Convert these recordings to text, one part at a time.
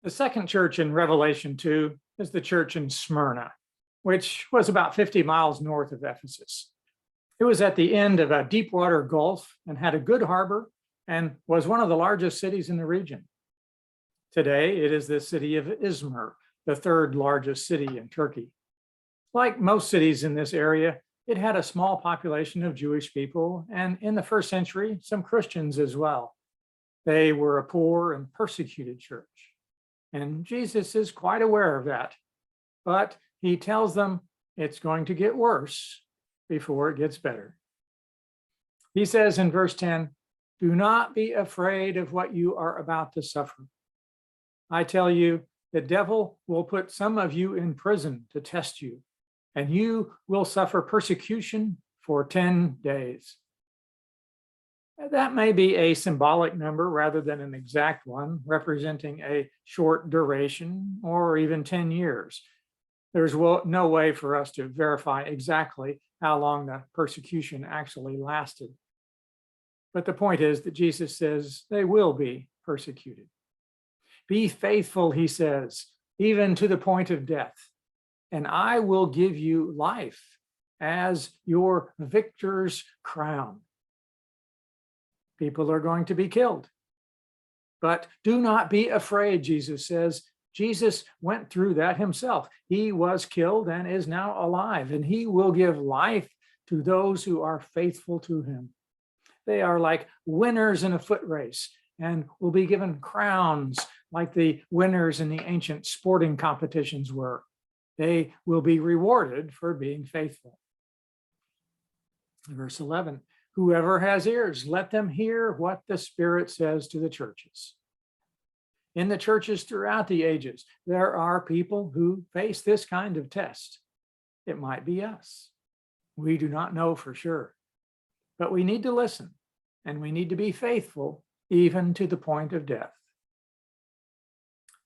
The second church in Revelation 2 is the church in Smyrna, which was about 50 miles north of Ephesus. It was at the end of a deep water gulf and had a good harbor and was one of the largest cities in the region. Today, it is the city of Izmir, the third largest city in Turkey. Like most cities in this area, it had a small population of Jewish people, and in the first century, some Christians as well. They were a poor and persecuted church. And Jesus is quite aware of that, but he tells them it's going to get worse before it gets better. He says in verse 10, "Do not be afraid of what you are about to suffer. I tell you, the devil will put some of you in prison to test you, and you will suffer persecution for 10 days. That may be a symbolic number rather than an exact one, representing a short duration or even 10 years. There's no way for us to verify exactly how long the persecution actually lasted. But the point is that Jesus says they will be persecuted. Be faithful, he says, even to the point of death, and I will give you life as your victor's crown. People are going to be killed. But do not be afraid, Jesus says. Jesus went through that himself. He was killed and is now alive, and he will give life to those who are faithful to him. They are like winners in a foot race and will be given crowns like the winners in the ancient sporting competitions were. They will be rewarded for being faithful. Verse 11, whoever has ears, let them hear what the Spirit says to the churches. In the churches throughout the ages, there are people who face this kind of test. It might be us. We do not know for sure, but we need to listen and we need to be faithful even to the point of death.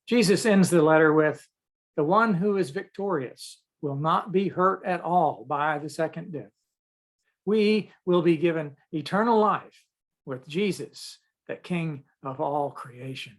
Jesus ends the letter with, the one who is victorious will not be hurt at all by the second death. We will be given eternal life with Jesus, the King of all creation.